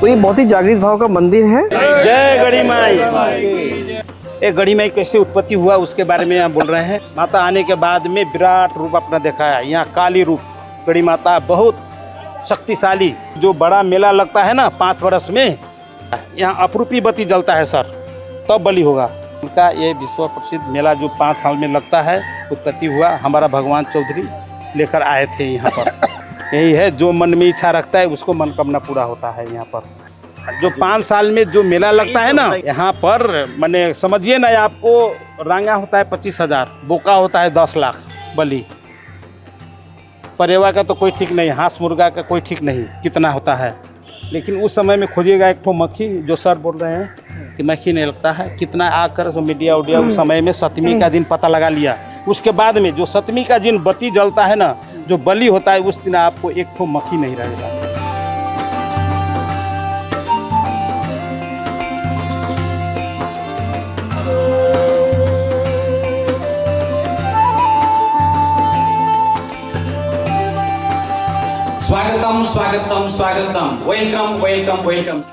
तो ये बहुत ही जागृत भाव का मंदिर है। जय गढ़ी माई। ये गढ़ी माई कैसे उत्पत्ति हुआ उसके बारे में यहाँ बोल रहे हैं। माता आने के बाद में विराट रूप अपना देखा है। यहाँ काली रूप गढ़ी माता बहुत शक्तिशाली। जो बड़ा मेला लगता है ना 5 वर्ष में, यहाँ अपरूपी बत्ती जलता है सर, तब बलि होगा। उनका ये विश्व प्रसिद्ध मेला जो 5 साल में लगता है, उत्पत्ति हुआ हमारा भगवान चौधरी लेकर आए थे यहाँ पर। यही है, जो मन में इच्छा रखता है उसको मनोकामना पूरा होता है यहाँ पर। जो 5 साल में जो मेला लगता है ना यहाँ पर, माने समझिए ना, आपको रांगा होता है 25,000, बोका होता है 10 लाख बलि। परेवा का तो कोई ठीक नहीं, हांस मुर्गा का कोई ठीक नहीं कितना होता है। लेकिन उस समय में खोजिएगा एक ठो मक्खी, जो सर बोल रहे हैं कि मक्खी नहीं लगता है, कितना आकर तो मीडिया उडिया उस समय में 7वीं का दिन पता लगा लिया। उसके बाद में जो 7वीं का दिन बत्ती जलता है ना, जो बलि होता है, उस दिन आपको एक ठो मक्खी नहीं रहेगा। स्वागतम स्वागतम स्वागतम, वेलकम वेलकम वेलकम।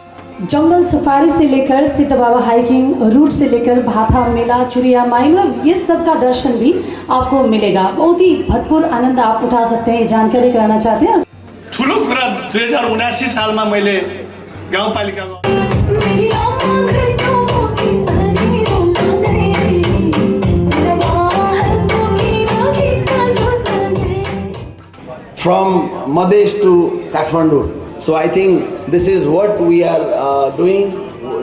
जंगल सफारी से लेकर सिद्ध बाबा हाइकिंग रूट से लेकर भाथा मेला, चुरिया माई, ये सब का दर्शन भी आपको मिलेगा। बहुत ही भरपूर आनंद आप उठा सकते हैं। जानकारी कराना चाहते हैं ठुलो कुरा 2079 सालमा मैले गाउँपालिकामा from Madhesh to Kathmandu. So I think this is what we are doing.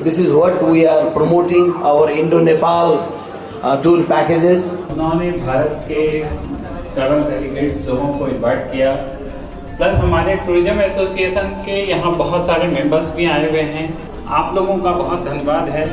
This is what we are promoting, our Indo-Nepal tour packages. उन्होंने भारत के ट्रैवल डेलीगेट्स लोगों को इन्वाइट किया, प्लस हमारे टूरिज्म एसोसिएशन के यहाँ बहुत सारे मेंबर्स भी आए हुए हैं। आप लोगों का बहुत धन्यवाद है।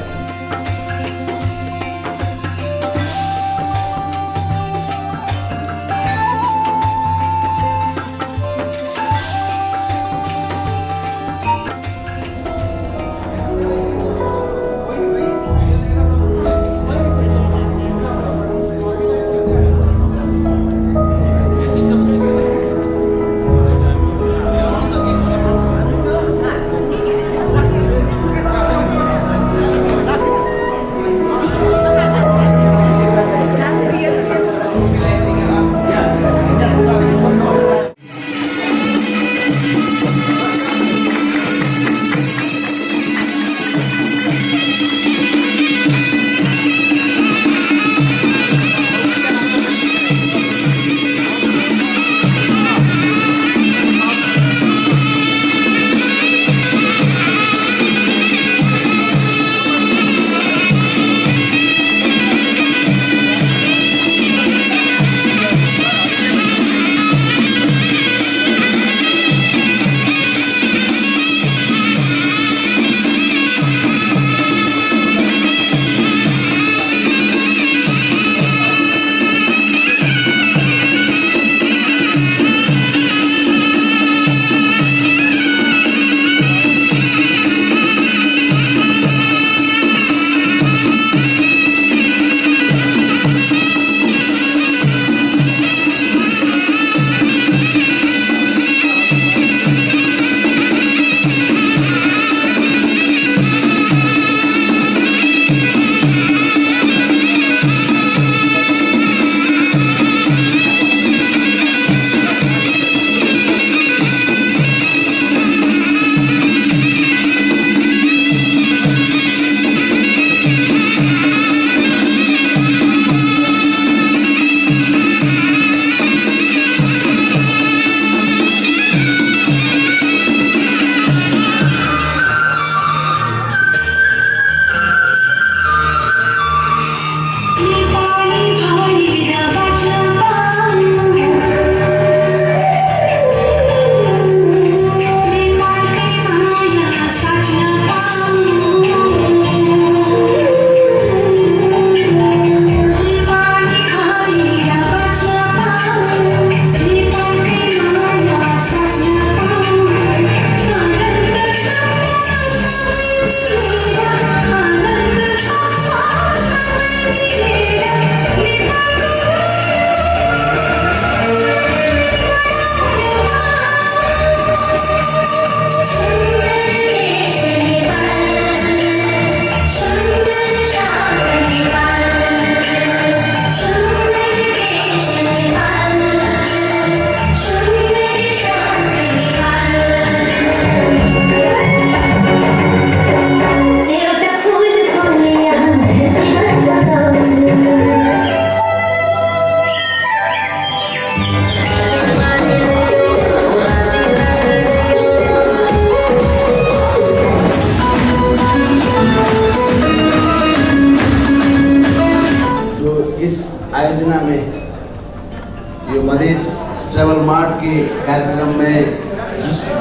मधेश ट्रैवल मार्ट के कार्यक्रम में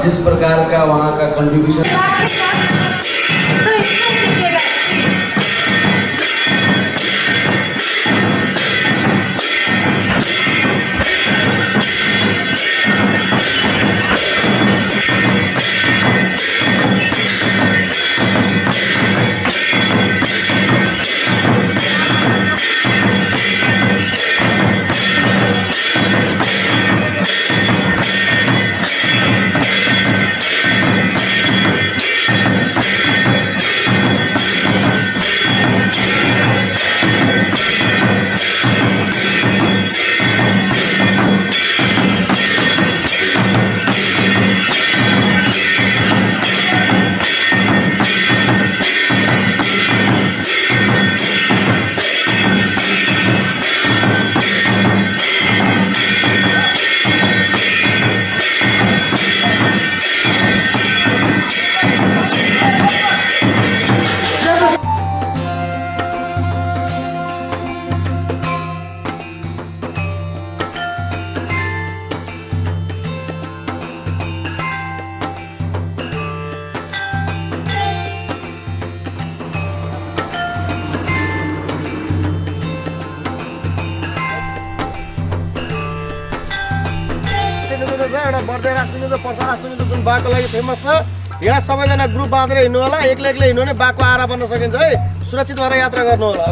जिस प्रकार का वहाँ का कंट्रीब्यूशन तो इसमें कीजिएगा। एउटा बढ्दै राष्ट्रिय पर्सा राष्ट्रिय जुन बाघको लागि फेमस छ यहाँ सबैजना ग्रुप बाँधेर हिँड्नु होला एक्लै हिँड्नु भने बाघको आहारा बन्न सकिन्छ है सुरक्षित भएर यात्रा गर्नु होला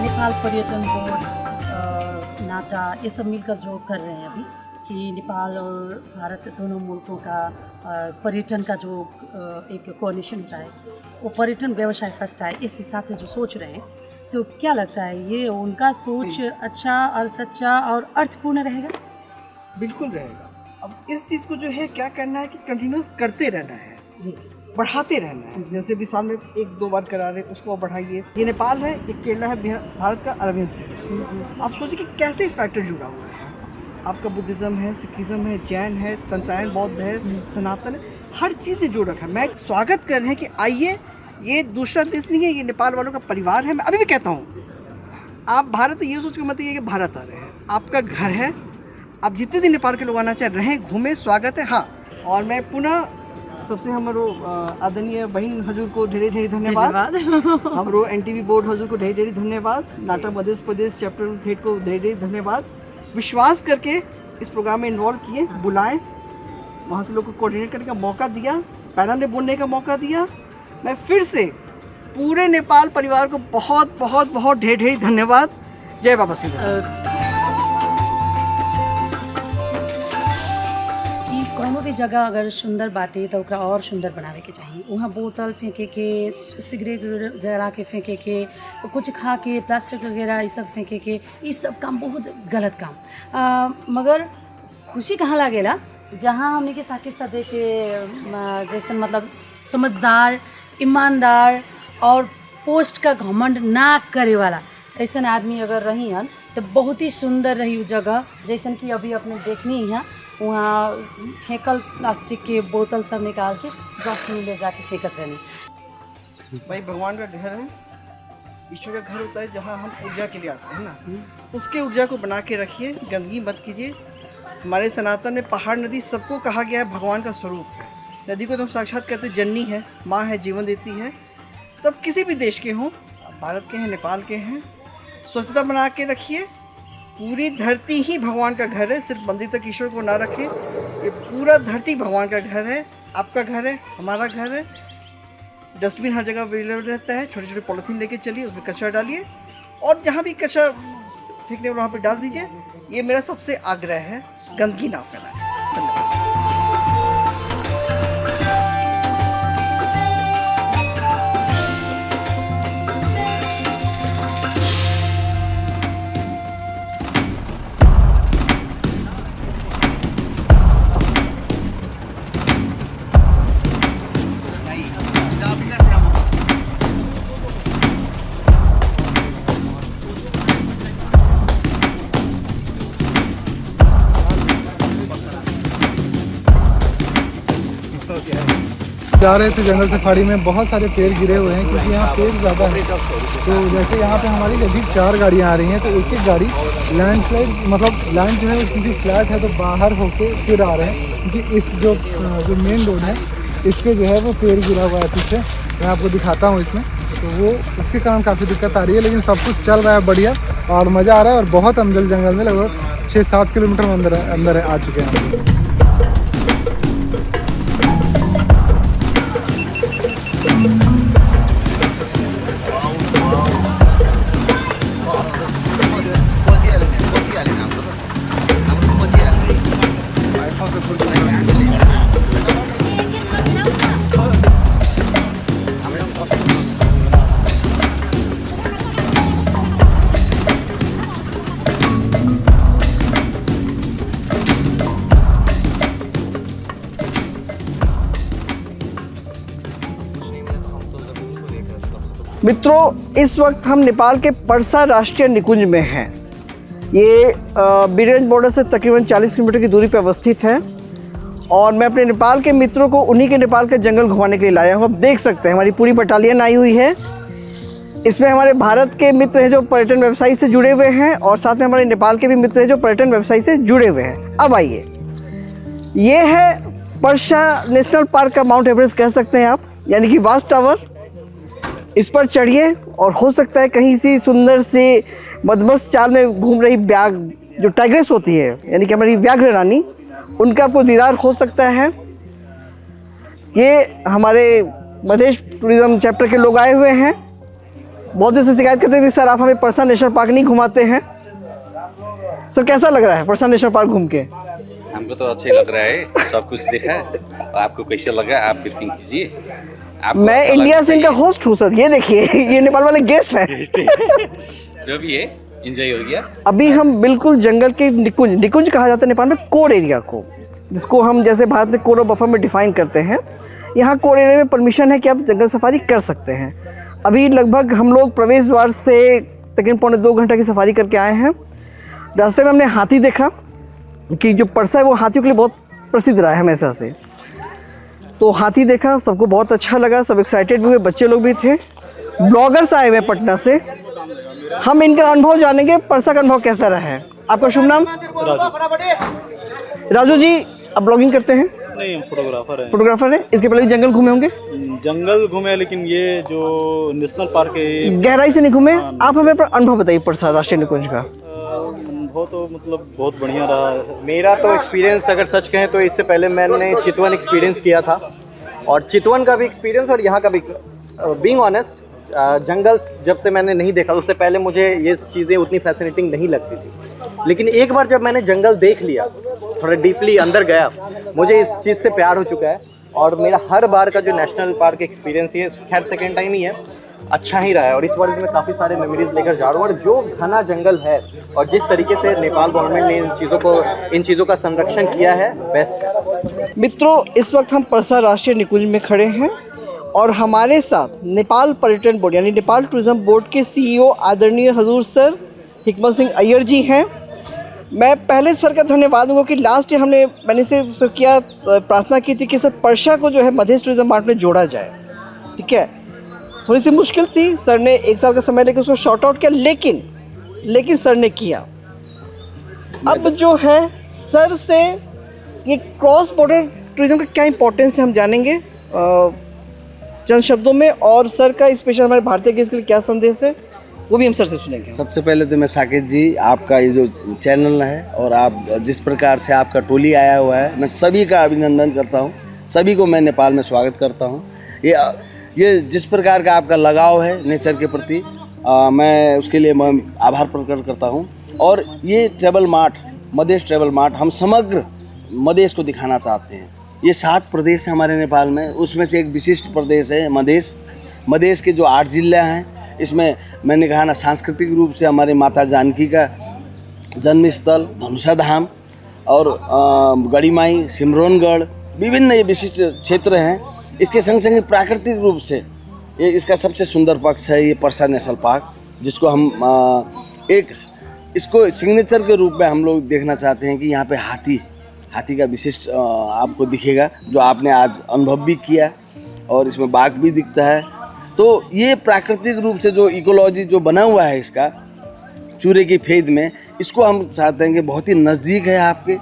नेपाल पर्यटन बोर्ड नाटा ये सब मिलकर जो कर रहे हैं अभी कि नेपाल और भारत दोनों मुल्कों का पर्यटन का जो एक कोऑर्डिनेशन होता है वो पर्यटन व्यवसाय फर्स्ट है इस हिसाब से जो सोच रहे हैं तो क्या लगता है ये उनका सोच अच्छा और सच्चा और अर्थपूर्ण रहेगा? बिल्कुल रहेगा। अब इस चीज़ को जो है क्या करना है कि कंटिन्यूस करते रहना है जी, बढ़ाते रहना है। जैसे भी साल में 1-2 बार करा रहे उसको बढ़ाइए। ये नेपाल है, ये केरला है, भारत का अरविंद से। आप सोचिए कि कैसे फैक्टर जुड़ा हुआ है। आपका बुद्धिज़्म है, सिखिज़्म है, जैन है, तंत्रायण बौद्ध है, सनातन है, हर चीज़ ने जोड़ रखा है। मैं स्वागत कर रहे हैं कि आइए, ये दूसरा देश नहीं है, ये नेपाल वालों का परिवार है। मैं अभी भी कहता हूँ आप भारत ये सोच के मत आइए कि भारत आ रहे हैं, आपका घर है। आप जितने दिन नेपाल के लोग आना चाहे रहें, घूमें, स्वागत है। हाँ, और मैं पुनः सबसे हमारो आदरणीय बहन हजूर को ढेरे ढेरे धन्यवाद। हमारो एनटीवी बोर्ड हजूर को ढेरे ढेरे धन्यवाद। नाटक मध्य प्रदेश चैप्टर हेड को ढेरे ढेरे धन्यवाद। विश्वास करके इस प्रोग्राम में इन्वॉल्व किए, बुलाएं, वहाँ से लोग को कोऑर्डिनेट करने का मौका दिया, पैनल में बोलने का मौका दिया। मैं फिर से पूरे नेपाल परिवार को बहुत बहुत बहुत ढेर ढेर धन्यवाद। जय बाबा सिंह। कि कोनो भी जगह अगर सुंदर बाटे तो ओकरा और सुंदर बनावे के चाहिए। वहाँ बोतल फेंके के, सिगरेट जला के फेंके के, कुछ खा के प्लास्टिक वगैरह ये सब फेंके के, ये सब काम बहुत गलत काम। मगर खुशी कहाँ लागेला जहाँ हमने के साथ जैसे मतलब समझदार, ईमानदार और पोस्ट का घमंड ना करे वाला ऐसा आदमी अगर रही हन तो बहुत ही सुंदर रही वो जगह। जैसन कि अभी अपने देखनी है वहाँ फेंकल प्लास्टिक के बोतल सब निकाल के डस्टबिन ले जाके फेंकत रहनी। भाई भगवान का घर है, ईश्वर का घर होता है जहाँ हम ऊर्जा के लिए आते हैं ना, उसके ऊर्जा को बना के रखिए, गंदगी मत कीजिए। हमारे सनातन में पहाड़ नदी सबको कहा गया है भगवान का स्वरूप है। नदी को तो हम साक्षात कहते जननी है, माँ है, जीवन देती है। तब किसी भी देश के हों, भारत के हैं, नेपाल के हैं, स्वच्छता बना के रखिए। पूरी धरती ही भगवान का घर है, सिर्फ मंदिर तक ईश्वर को ना रखें। ये पूरा धरती भगवान का घर है, आपका घर है, हमारा घर है। डस्टबिन हर जगह अवेलेबल रहता है, छोटे छोटे पॉलीथीन लेके चलिए, उसमें कचरा डालिए और जहाँ भी कचरा फेंकने वहाँ पर डाल दीजिए। ये मेरा सबसे आग्रह है, गंदगी ना फैलाएं। धन्यवाद। जा रहे थे जंगल सफारी में बहुत सारे पेड़ गिरे हुए हैं क्योंकि यहाँ पेड़ ज़्यादा है। तो जैसे यहाँ पे हमारी अभी 4 गाड़ियाँ आ रही हैं तो एक एक गाड़ी लैंडस्लाइड मतलब लैंड जो है क्योंकि फ्लैट है तो बाहर होके फिर आ रहे हैं क्योंकि इस जो मेन रोड है इस पर जो है वो पेड़ गिरा हुआ है पीछे। मैं आपको दिखाता हूँ इसमें, तो वो उसके कारण काफ़ी दिक्कत आ रही है, लेकिन सब कुछ चल रहा है बढ़िया और मज़ा आ रहा है। और बहुत अंदर जंगल में लगभग 6-7 किलोमीटर अंदर आ चुके हैं हम। मित्रों, इस वक्त हम नेपाल के पर्सा राष्ट्रीय निकुंज में हैं। ये बिरेंज बॉर्डर से तकरीबन 40 किलोमीटर की दूरी पर अवस्थित है और मैं अपने नेपाल के मित्रों को उन्हीं के नेपाल के जंगल घुमाने के लिए लाया हूँ। आप देख सकते हैं हमारी पूरी बटालियन आई हुई है। इसमें हमारे भारत के मित्र हैं जो पर्यटन व्यवसाय से जुड़े हुए हैं और साथ में हमारे नेपाल के भी मित्र हैं जो पर्यटन व्यवसाय से जुड़े हुए हैं। अब आइए, ये है पर्सा नेशनल पार्क का माउंट एवरेस्ट कह सकते हैं आप, यानी कि वाच टावर। इस पर चढ़िए और हो सकता है कहीं सी सुंदर से मदमस्त चाल में घूम रही व्याघ्र जो टाइग्रेस होती है, यानी कि हमारी व्याघ्र रानी, उनका आपको दीदार हो सकता है। ये हमारे मधेश टूरिज्म चैप्टर के लोग आए हुए हैं। बहुत देर से शिकायत करते थे सर आप हमें पर्सा नेशनल पार्क नहीं घुमाते हैं। सर कैसा लग रहा है पर्सा नेशनल पार्क घूम के? हमको तो अच्छा ही लग रहा है, सब कुछ देखा है। आपको कैसे लगा आप ब्रीफिंग कीजिए। मैं इंडिया से इनका होस्ट हूँ सर, ये देखिए ये नेपाल वाले गेस्ट हैं। जो भी है एंजॉय हो गया। अभी हम बिल्कुल जंगल के निकुंज कहा जाता है नेपाल में कोर एरिया को, जिसको हम जैसे भारत में कोर बफर में डिफाइन करते हैं। यहाँ कोर एरिया में परमिशन है कि आप जंगल सफारी कर सकते हैं। अभी लगभग हम लोग प्रवेश द्वार से तकरीबन 1.25 घंटे की सफारी करके आए हैं। रास्ते में हमने हाथी देखा कि जो पर्सा है वो हाथियों के लिए बहुत प्रसिद्ध रहा है हमेशा से। तो हाथी देखा, सबको बहुत अच्छा लगा, सब एक्साइटेड भी हुए, बच्चे लोग भी थे। ब्लॉगर्स आए हुए पटना से, हम इनका अनुभव जानेंगे पर्सा का अनुभव कैसा रहा है। आपका शुभ नाम? राजू जी, आप ब्लॉगिंग करते हैं? नहीं, हम फोटोग्राफर हैं। फोटोग्राफर हैं। इसके पहले भी जंगल घूमे होंगे? जंगल घूमे, लेकिन ये जो नेशनल पार्क है गहराई से नहीं घूमे। आप हमें अनुभव बताइए पर्सा राष्ट्रीय निकुंज का। अनुभव तो मतलब बहुत बढ़िया रहा। मेरा तो एक्सपीरियंस अगर सच कहें तो इससे पहले मैंने चितवन एक्सपीरियंस किया था और चितवन का भी एक्सपीरियंस और यहाँ का भी। बीइंग ऑनेस्ट, जंगल जब से मैंने नहीं देखा उससे पहले मुझे ये चीज़ें उतनी फैसिनेटिंग नहीं लगती थी, लेकिन एक बार जब मैंने जंगल देख लिया, थोड़ा डीपली अंदर गया, मुझे इस चीज़ से प्यार हो चुका है। और मेरा हर बार का जो नेशनल पार्क एक्सपीरियंस ये खैर सेकेंड टाइम ही है, अच्छा ही रहा है। और इस बार मैं काफ़ी सारे मेमोरीज लेकर जा रहा हूँ। और जो घना जंगल है और जिस तरीके से नेपाल गवर्नमेंट ने इन चीज़ों का संरक्षण किया है, बेस्ट है। मित्रों, इस वक्त हम पर्सा राष्ट्रीय निकुंज में खड़े हैं और हमारे साथ नेपाल पर्यटन बोर्ड यानी नेपाल टूरिज्म बोर्ड के CEO आदरणीय हजूर सर हिकमत सिंह अय्यर जी हैं। मैं पहले सर का धन्यवाद दूंगा कि लास्ट ईयर मैंने से सर किया प्रार्थना की थी कि सर पर्सा को जो है मधेश टूरिज्म मार्ट में जोड़ा जाए। ठीक है, थोड़ी सी मुश्किल थी, सर ने 1 साल का समय लेकर उसको शॉर्ट आउट किया, लेकिन सर ने किया। अब जो है सर से ये क्रॉस बॉर्डर टूरिज्म का क्या इंपॉर्टेंस है हम जानेंगे चंद शब्दों में, और सर का स्पेशल हमारे भारतीय गेस्ट के लिए क्या संदेश है वो भी हम सर से सुनेंगे। सबसे पहले तो मैं साकेत जी, आपका ये जो चैनल है और आप जिस प्रकार से आपका टोली आया हुआ है, मैं सभी का अभिनंदन करता हूँ। सभी को मैं नेपाल में स्वागत करता हूँ। ये जिस प्रकार का आपका लगाव है नेचर के प्रति, मैं उसके लिए मैं आभार प्रकट करता हूँ। और ये travel mart, Madhesh travel mart, हम समग्र मधेश को दिखाना चाहते हैं। ये 7 प्रदेश हैं हमारे नेपाल में, उसमें से एक विशिष्ट प्रदेश है मधेश। मधेश के जो 8 जिला हैं, इसमें मैंने कहा ना, सांस्कृतिक रूप से हमारे माता जानकी का जन्म स्थल धनुषा धाम और गढ़ीमाई, सिमरौनगढ़, विभिन्न ये विशिष्ट क्षेत्र हैं। इसके संग संग प्राकृतिक रूप से ये इसका सबसे सुंदर पक्ष है ये पर्सा नेशनल पार्क, जिसको हम इसको सिग्नेचर के रूप में हम लोग देखना चाहते हैं कि यहाँ पे हाथी का विशिष्ट आपको दिखेगा, जो आपने आज अनुभव भी किया। और इसमें बाघ भी दिखता है। तो ये प्राकृतिक रूप से जो इकोलॉजी जो बना हुआ है इसका चूरे की फेद में, इसको हम चाहते हैं कि बहुत ही नज़दीक है आपके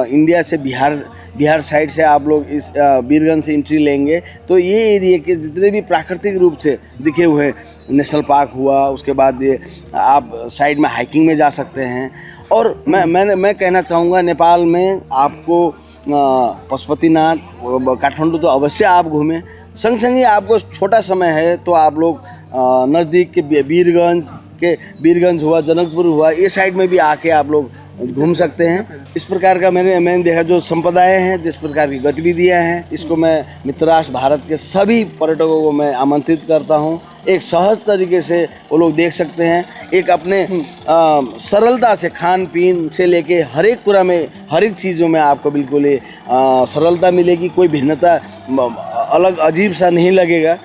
इंडिया से। बिहार साइड से आप लोग इस बीरगंज से एंट्री लेंगे तो ये एरिया के जितने भी प्राकृतिक रूप से दिखे हुए नेशनल पार्क हुआ, उसके बाद ये आप साइड में हाइकिंग में जा सकते हैं। और मैं कहना चाहूँगा नेपाल में आपको पशुपतिनाथ, काठमांडू तो अवश्य आप घूमें। संग ही आपको छोटा समय है तो आप लोग नज़दीक के बीरगंज हुआ, जनकपुर हुआ, ये साइड में भी आके आप लोग घूम सकते हैं। इस प्रकार का मैंने देखा जो संप्रदाय हैं, जिस प्रकार की गतिविधियां हैं, इसको मैं मित्र राष्ट्र भारत के सभी पर्यटकों को मैं आमंत्रित करता हूं। एक सहज तरीके से वो लोग देख सकते हैं, एक अपने सरलता से खान पीन से लेके हर एक पूरा में हर एक चीज़ों में आपको बिल्कुल सरलता मिलेगी, कोई भिन्नता अलग अजीब सा नहीं लगेगा।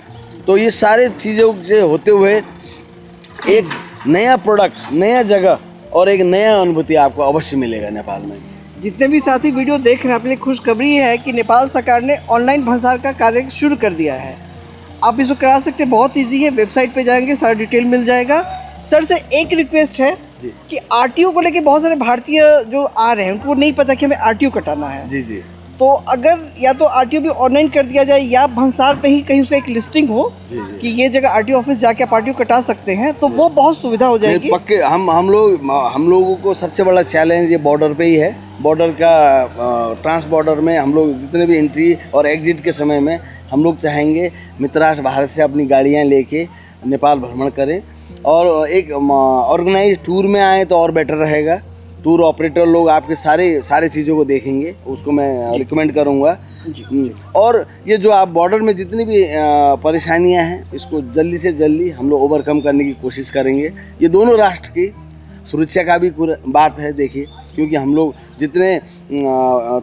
तो ये सारे चीज़ों से होते हुए एक नया प्रोडक्ट, नया जगह और एक नया अनुभूति आपको अवश्य मिलेगा नेपाल में। जितने भी साथी वीडियो देख रहे हैं, अपनी खुशखबरी है कि नेपाल सरकार ने ऑनलाइन भंसार का कार्य शुरू कर दिया है। आप इसको करा सकते हैं, बहुत इजी है। वेबसाइट पे जाएंगे, सारा डिटेल मिल जाएगा। सर से एक रिक्वेस्ट है कि आरटीओ को लेके बहुत सारे भारतीय जो आ रहे हैं उनको नहीं पता कि हमें आरटीओ कटाना है। जी। तो अगर या तो आरटीओ भी ऑनलाइन कर दिया जाए या भंसार पे ही कहीं उसका एक लिस्टिंग हो कि ये जगह आरटीओ ऑफिस जाके आप आरटीओ कटा सकते हैं, तो वो बहुत सुविधा हो जाएगी। पक्के हम लोगों को सबसे बड़ा चैलेंज ये बॉर्डर पे ही है। बॉर्डर का ट्रांस बॉर्डर में हम लोग जितने भी एंट्री और एग्जिट के समय में हम लोग चाहेंगे मित्र राष्ट्र भारत से अपनी गाड़ियाँ लेके नेपाल भ्रमण करें और एक ऑर्गेनाइज टूर में आए तो और बेटर रहेगा। टूर ऑपरेटर लोग आपके सारे चीज़ों को देखेंगे, उसको मैं रिकमेंड करूँगा। और ये जो आप बॉर्डर में जितनी भी परेशानियां हैं, इसको जल्दी से जल्दी हम लोग ओवरकम करने की कोशिश करेंगे। ये दोनों राष्ट्र की सुरक्षा का भी बात है, देखिए, क्योंकि हम लोग जितने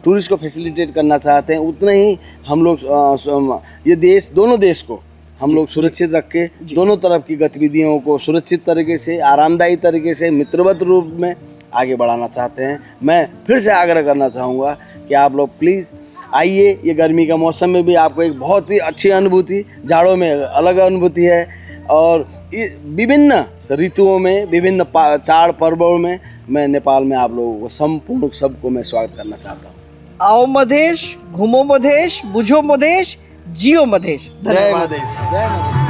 टूरिस्ट को फैसिलिटेट करना चाहते हैं उतने ही हम लोग ये दोनों देश को हम लोग सुरक्षित रख के दोनों तरफ की गतिविधियों को सुरक्षित तरीके से, आरामदायी तरीके से, मित्रवत रूप में आगे बढ़ाना चाहते हैं। मैं फिर से आग्रह करना चाहूँगा कि आप लोग प्लीज़ आइए। ये गर्मी का मौसम में भी आपको एक बहुत ही अच्छी अनुभूति, जाड़ों में अलग अनुभूति है, और विभिन्न ऋतुओं में, विभिन्न चार पर्वों में मैं नेपाल में आप लोगों को संपूर्ण सबको मैं स्वागत करना चाहता हूँ। आओ मधेश, घूमो मधेश, बुझो मधेश, जियो मधेश। धन्यवाद। जय मधेश, जय मधेश।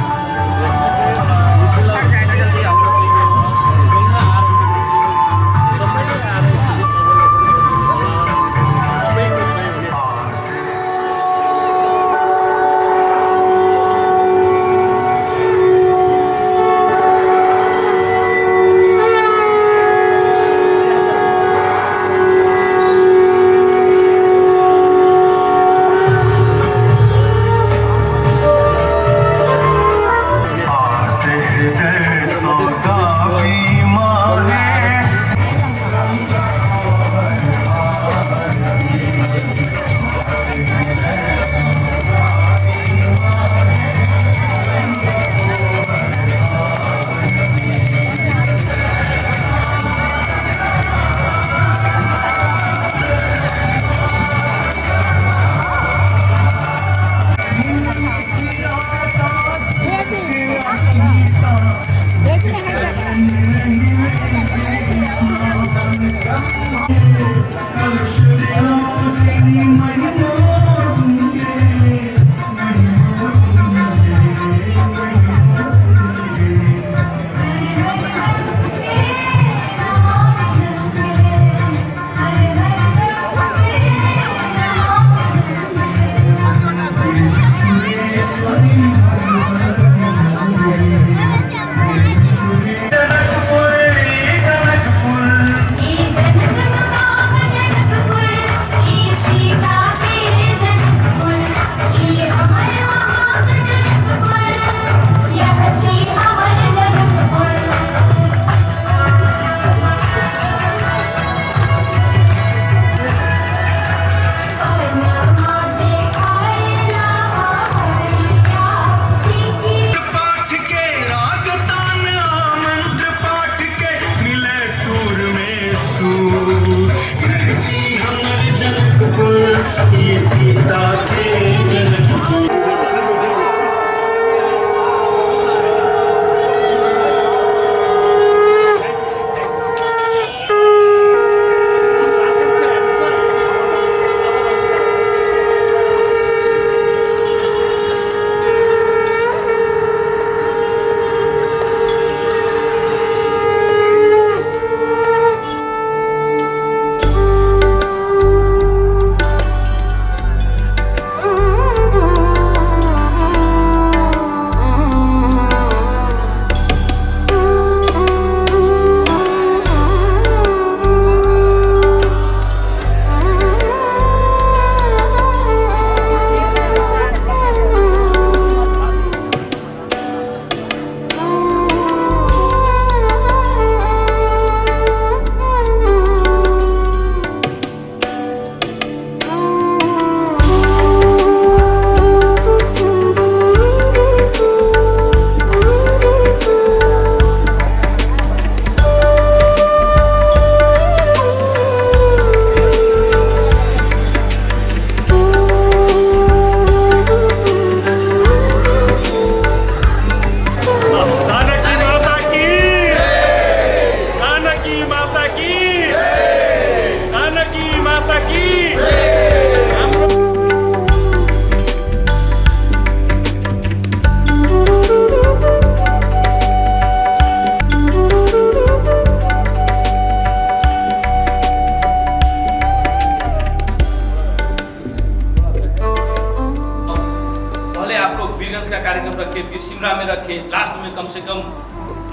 सेवा में रखे। लास्ट में कम से कम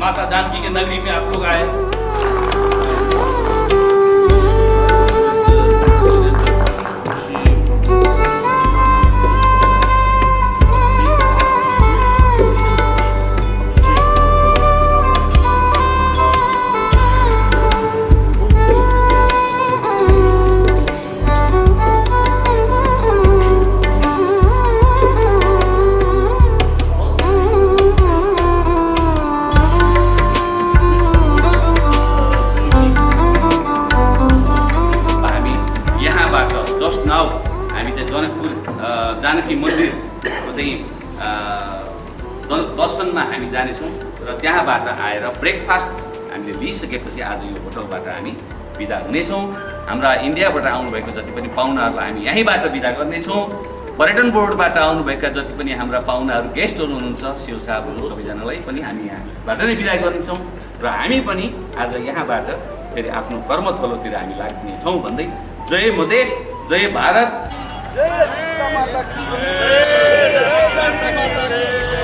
माता जानकी के नगरी में आप लोग आए। जस्ट नाउ हामी चाहिँ जनकपुर जानकी मन्दिरको चाहिँ दर्शनमा हामी जानेछौँ र त्यहाँबाट आएर ब्रेकफास्ट हामीले लिइसकेपछि आज यो होटलबाट हामी बिदा हुनेछौँ। हाम्रा इन्डियाबाट आउनुभएको जति पनि पाहुनाहरूलाई हामी यहीँबाट बिदा गर्नेछौँ। पर्यटन बोर्डबाट आउनुभएका जति पनि हाम्रा पाहुनाहरू गेस्टहरू हुनुहुन्छ शिव साहबहरू सबैजनालाई पनि हामी यहाँबाट नै बिदा गर्नेछौँ र हामी पनि आज यहाँबाट फेरि आफ्नो कर्मथलोतिर हामी लाग्नेछौँ भन्दै जय मधेस, जय भारत, जय सीता माता की जय, जय जानकी माता की।